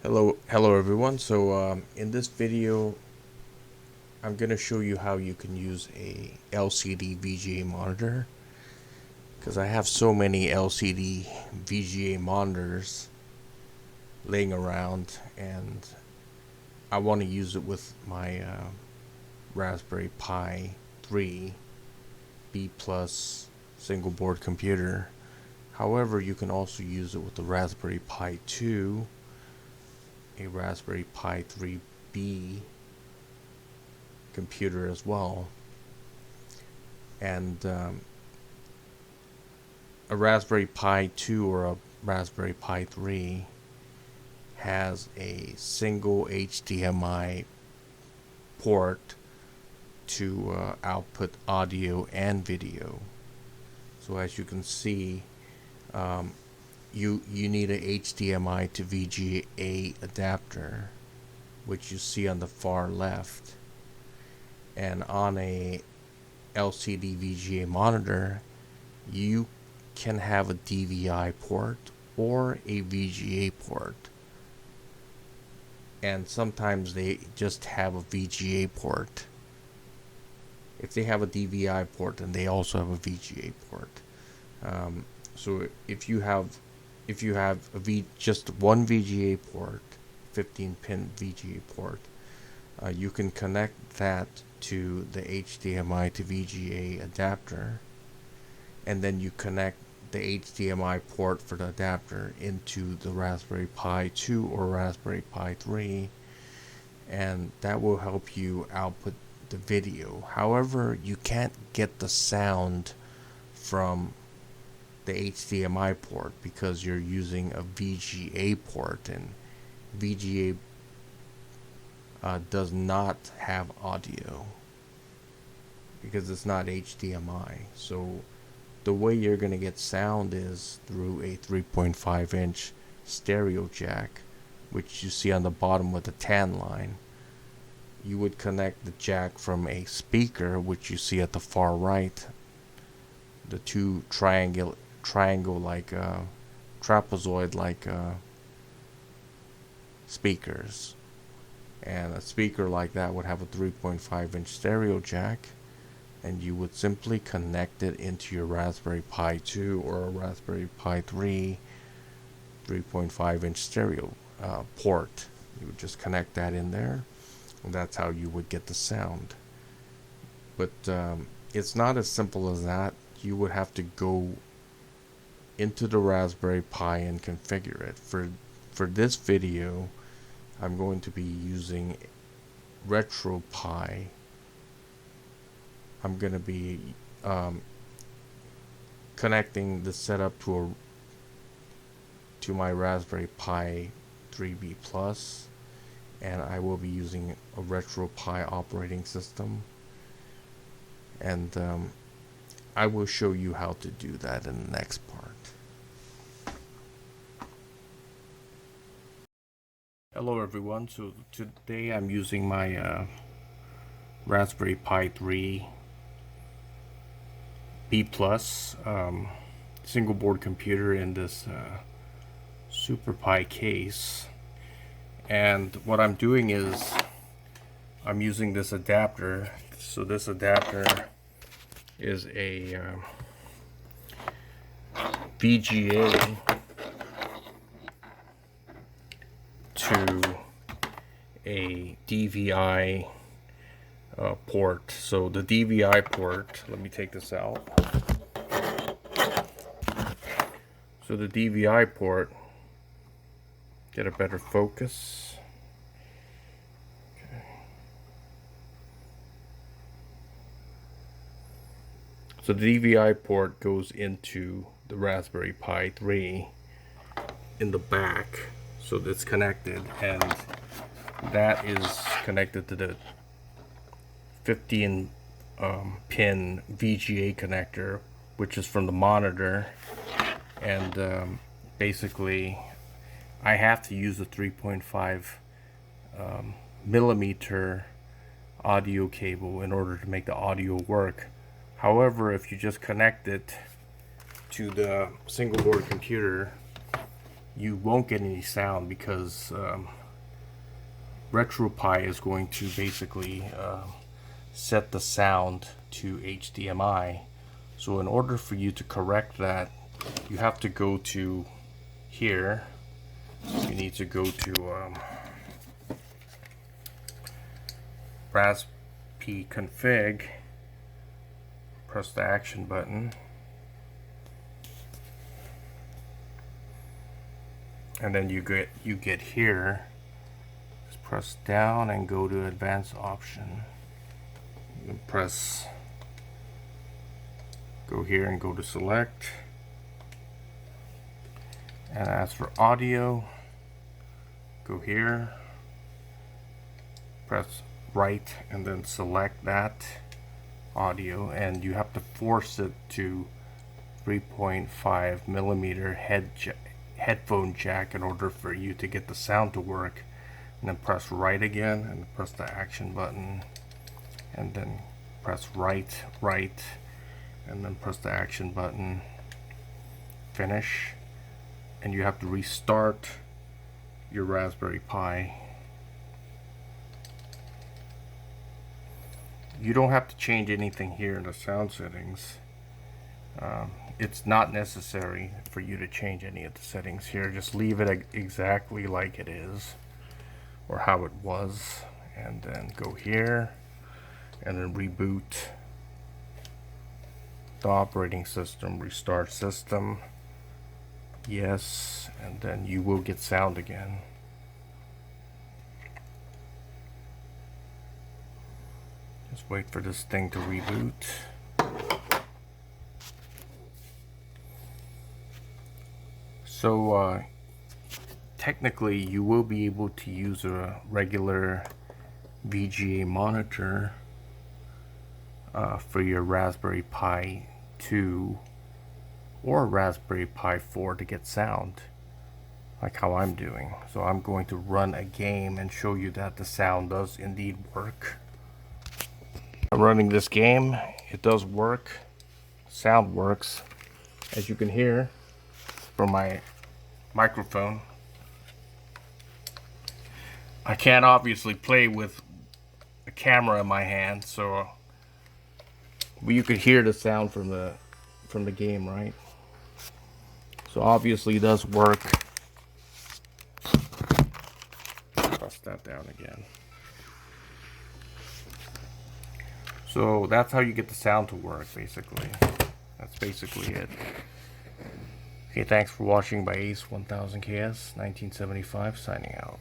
Hello everyone. So in this video, I'm gonna show you how you can use a LCD VGA monitor, because I have so many LCD VGA monitors laying around, and I want to use it with my Raspberry Pi 3 B plus single board computer. However, you can also use it with the Raspberry Pi 2, a Raspberry Pi 3B computer as well, and a Raspberry Pi 2 or a Raspberry Pi 3 has a single HDMI port to output audio and video. So as you can see, you need a HDMI to VGA adapter, which you see on the far left. And on a LCD VGA monitor, you can have a DVI port or a VGA port. And sometimes they just have a VGA port. If they have a DVI port, then they also have a VGA port. So if you have just one VGA port, 15-pin VGA port, you can connect that to the HDMI to VGA adapter, and then you connect the HDMI port for the adapter into the Raspberry Pi 2 or Raspberry Pi 3, and that will help you output the video. However, you can't get the sound from the HDMI port because you're using a VGA port, and VGA does not have audio because it's not HDMI. So the way you're going to get sound is through a 3.5-inch stereo jack, which you see on the bottom with the tan line. You would connect the jack from a speaker, which you see at the far right, the two triangle like trapezoid like speakers, and a speaker like that would have a 3.5-inch stereo jack, and you would simply connect it into your Raspberry Pi 2 or a Raspberry Pi 3 3.5-inch stereo port. You would just connect that in there, and that's how you would get the sound. But it's not as simple as that. You would have to go into the Raspberry Pi and configure it. For this video, I'm going to be using Retropie. I'm going to be connecting the setup to my Raspberry Pi 3B Plus, and I will be using a Retropie operating system, and I will show you how to do that in the next part. Hello everyone, so today I'm using my Raspberry Pi 3 B plus single board computer in this Super Pi case, and what I'm doing is I'm using this adapter. So this adapter is a VGA to a DVI port. So the DVI port, let me take this out. So the DVI port, get a better focus. Okay. So the DVI port goes into the Raspberry Pi 3 in the back. So it's connected, and that is connected to the 15 pin VGA connector, which is from the monitor. And basically I have to use a 3.5 millimeter audio cable in order to make the audio work. However, if you just connect it to the single board computer, you won't get any sound because Retropie is going to basically set the sound to HDMI. So in order for you to correct that, you have to go to here. You need to go to Retropie config, press the action button, and then you get here. Just press down and go to advanced option. You can press, go here and go to select, and as for audio, go here, press right, and then select that audio, and you have to force it to 3.5 millimeter headphone jack in order for you to get the sound to work. And then press right again, and press the action button, and then press right, and then press the action button, finish, and you have to restart your Raspberry Pi. You don't have to change anything here in the sound settings. It's not necessary for you to change any of the settings here. Just leave it exactly like it is, or how it was, and then go here and then reboot the operating system, restart system, yes, and then you will get sound again. Just wait for this thing to reboot. So technically you will be able to use a regular VGA monitor for your Raspberry Pi 2 or Raspberry Pi 4 to get sound, like how I'm doing. So I'm going to run a game and show you that the sound does indeed work. I'm running this game, it does work, sound works, as you can hear from my microphone. I can't obviously play with a camera in my hand, so but you could hear the sound from the game, right? So obviously it does work. Press that down again. So that's how you get the sound to work, basically. That's basically it. Okay, thanks for watching by Ace 1000KS 1975, signing out.